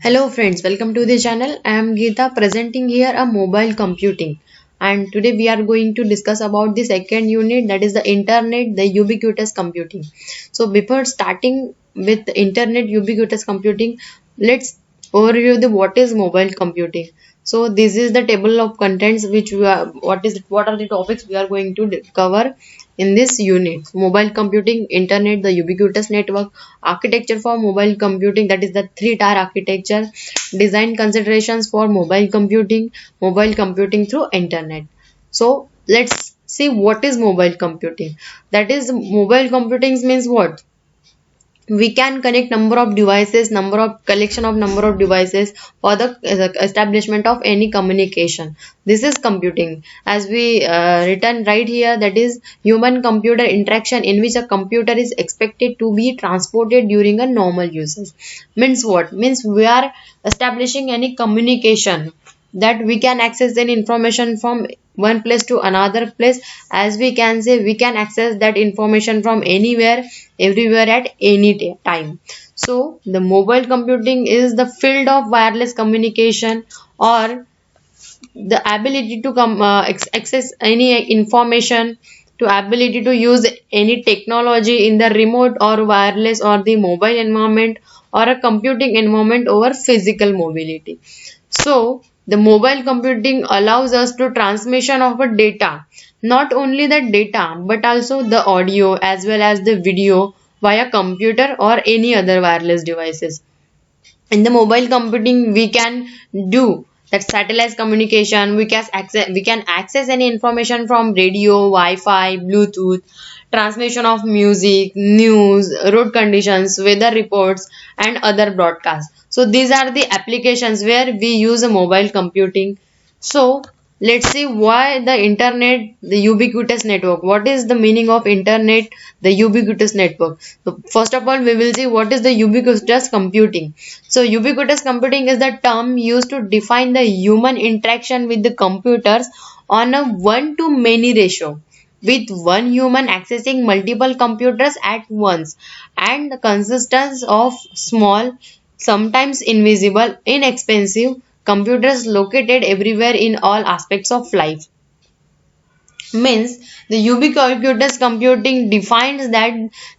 Hello friends, welcome to the channel. I am Geeta presenting here a mobile computing, and today we are going to discuss about the second unit, that is the internet, the ubiquitous computing. So before starting with the internet ubiquitous computing, let's overview the what is mobile computing. So this is the table of contents which we are what are the topics we are going to cover in this unit: mobile computing, internet, the ubiquitous network, architecture for mobile computing, that is the three-tier architecture, design considerations for mobile computing through internet. So let's see what is mobile computing. That is, mobile computing means what? We can connect number of devices, number of devices for the establishment of any communication. This is computing, as we written right here, that is human computer interaction in which a computer is expected to be transported during a normal usage. Means what? Means we are establishing any communication, that we can access any information from one place to another place. As we can say, we can access that information from anywhere, everywhere, at any time. So the mobile computing is the field of wireless communication, or the ability to access any information, to ability to use any technology in the remote or wireless or the mobile environment or a computing environment over physical mobility. So the mobile computing allows us to transmission of a data, not only the data but also the audio as well as the video via computer or any other wireless devices. In the mobile computing, we can do that satellite communication. We can access any information from radio, Wi-Fi, Bluetooth, transmission of music, news, road conditions, weather reports, and other broadcasts. So these are the applications where we use a mobile computing. So let's see why the internet, the ubiquitous network. What is the meaning of internet, the ubiquitous network? So first of all, we will see what is the ubiquitous computing. So ubiquitous computing is the term used to define the human interaction with the computers on a one-to-many ratio, with one human accessing multiple computers at once, and the consistence of small, sometimes invisible, inexpensive computers located everywhere in all aspects of life. Means the ubiquitous computing defines that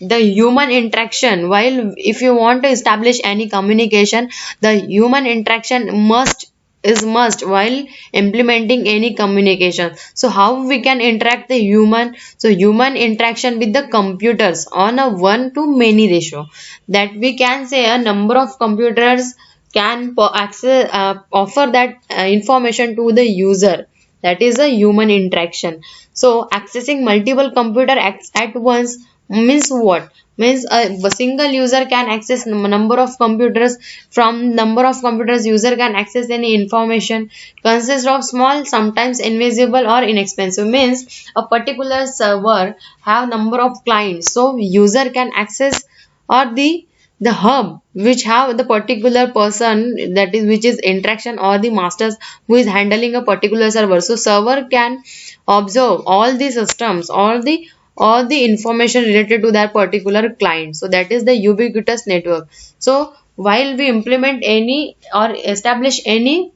the human interaction, while if you want to establish any communication, the human interaction must while implementing any communication. So how we can interact the human? So human interaction with the computers on a one to many ratio, that we can say a number of computers can offer that information to the user. That is a human interaction. So accessing multiple computer at once means what? Means a single user can access number of computers. From number of computers, user can access any information, consists of small, sometimes invisible or inexpensive. Means a particular server have number of clients, so user can access, or the hub which have the particular person, that is which is interaction, or the masters who is handling a particular server. So server can observe all the systems, all the information related to that particular client. So that is the ubiquitous network. So while we implement any or establish any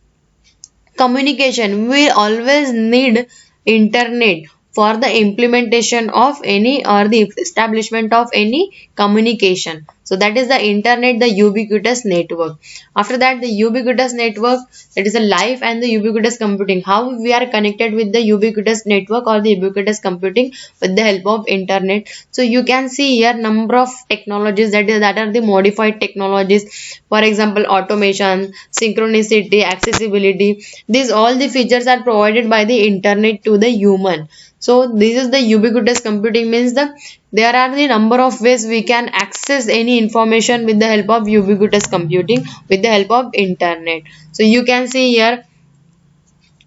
communication, we always need internet for the implementation of any or the establishment of any communication. So that is the internet, the ubiquitous network. After that, the ubiquitous network, that is a life and the ubiquitous computing. How we are connected with the ubiquitous network or the ubiquitous computing? With the help of internet. So you can see here number of technologies, that are the modified technologies. For example, automation, synchronicity, accessibility. These all the features are provided by the internet to the human. So this is the ubiquitous computing. Means there are the number of ways we can access any information with the help of ubiquitous computing, with the help of internet. So you can see here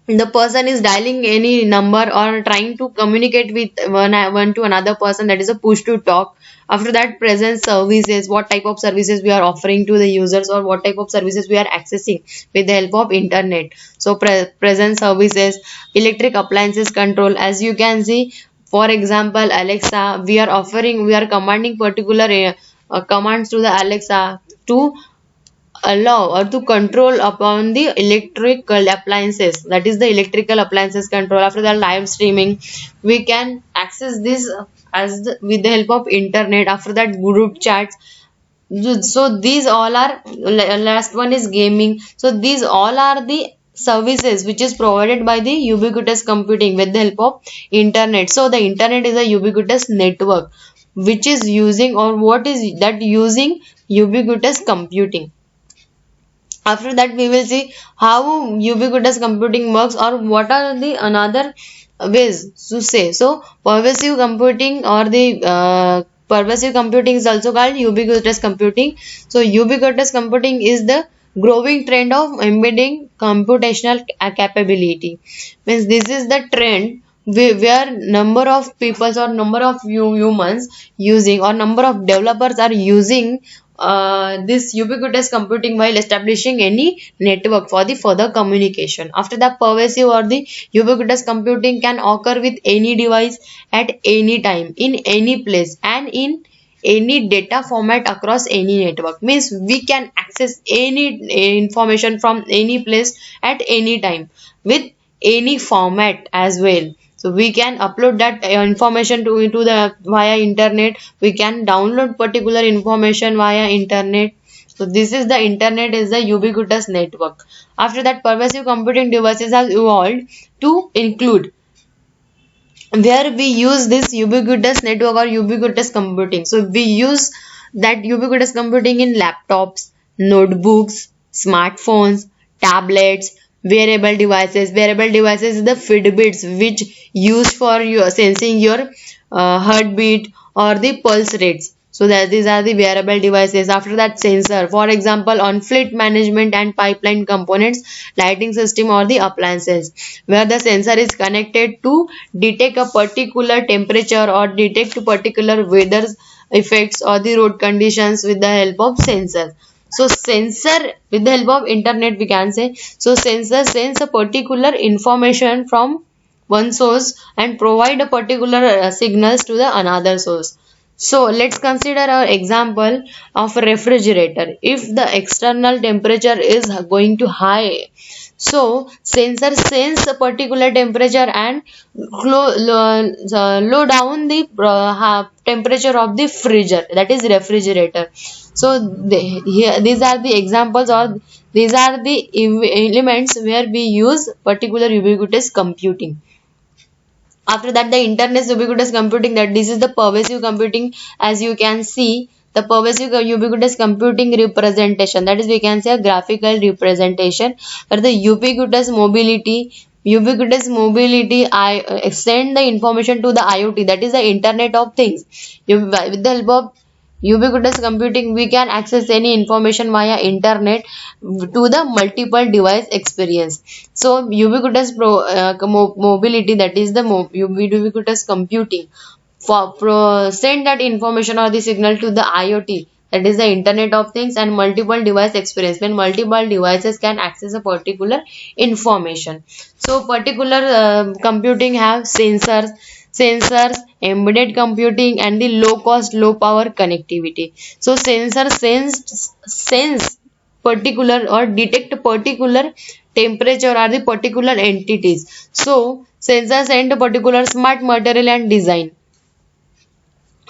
the person is dialing any number or trying to communicate with one to another person, that is a push to talk. After that, present services, what type of services we are offering to the users, or what type of services we are accessing with the help of internet. So present services, electric appliances control, as you can see, for example, Alexa, we are commanding particular commands to the Alexa to allow or to control upon the electrical appliances, that is the electrical appliances control. After that, live streaming, we can access this with the help of internet. After that, group chats. So these all are, last one is gaming. So these all are the services which is provided by the ubiquitous computing with the help of internet. So the internet is a ubiquitous network which is using, or what is that, using ubiquitous computing. After that, we will see how ubiquitous computing works, or what are the another ways to say. So pervasive computing, or the pervasive computing is also called ubiquitous computing. So ubiquitous computing is the growing trend of embedding computational capability. Means this is the trend where number of people or number of humans using, or number of developers are using this ubiquitous computing while establishing any network for the further communication. After that, pervasive or the ubiquitous computing can occur with any device at any time, in any place, and in any data format across any network. Means we can access any information from any place at any time with any format as well. So we can upload that information into the via internet. We can download particular information via internet. So this is the internet, is the ubiquitous network. After that, pervasive computing devices have evolved to include where we use this ubiquitous network or ubiquitous computing. So we use that ubiquitous computing in laptops, notebooks, smartphones, tablets, wearable devices. Wearable devices is the Fitbits which used for your sensing your heartbeat or the pulse rates. So that these are the wearable devices. After that, sensor, for example, on fleet management and pipeline components, lighting system, or the appliances, where the sensor is connected to detect a particular temperature or detect particular weather effects or the road conditions with the help of sensor. So sensor with the help of internet, we can say. So sensor sends a particular information from one source and provide a particular signals to the another source. So let's consider our example of a refrigerator. If the external temperature is going to high, so sensor sense a particular temperature and low down the temperature of the freezer, that is refrigerator. So here these are the examples, or these are the elements where we use particular ubiquitous computing. After that, the internet ubiquitous computing, that this is the pervasive computing. As you can see, the pervasive ubiquitous computing representation, that is we can say a graphical representation, where the ubiquitous mobility I extend the information to the IoT, that is the internet of things. With the help of ubiquitous computing, we can access any information via internet to the multiple device experience. So ubiquitous mobility, that is the ubiquitous computing, for send that information or the signal to the IoT, that is the internet of things, and multiple device experience, when multiple devices can access a particular information. So particular computing have sensors, embedded computing, and the low cost, low power connectivity. So sensor sense particular or detect particular temperature or the particular entities. So sensor send a particular smart material and design.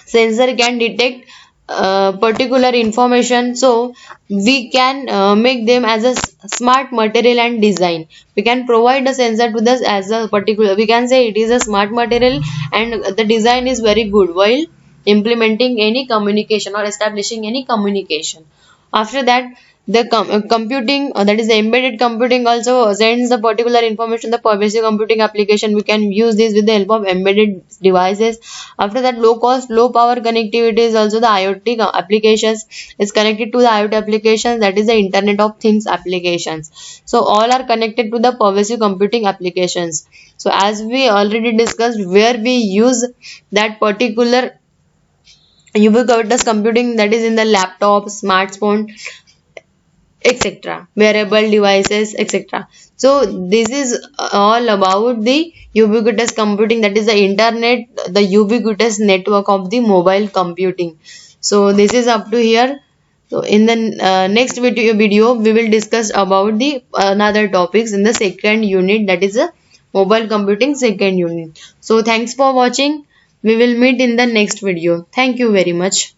Sensor can detect particular information, so we can make them as a smart material and design. We can provide a sensor to this as a particular, we can say it is a smart material, and the design is very good while implementing any communication or establishing any communication. After that, the computing, that is the embedded computing, also sends the particular information. The pervasive computing application, we can use this with the help of embedded devices. After that, low cost, low power connectivity is also the IoT applications, is connected to the IoT applications, that is the internet of things applications. So all are connected to the pervasive computing applications. So as we already discussed, where we use that particular ubiquitous computing, that is in the laptop, smartphone, etc., wearable devices, etc. So this is all about the ubiquitous computing, that is the internet, the ubiquitous network of the mobile computing. So this is up to here. So in the next video we will discuss about the another topics in the second unit, that is a mobile computing second unit. So thanks for watching. We will meet in the next video. Thank you very much.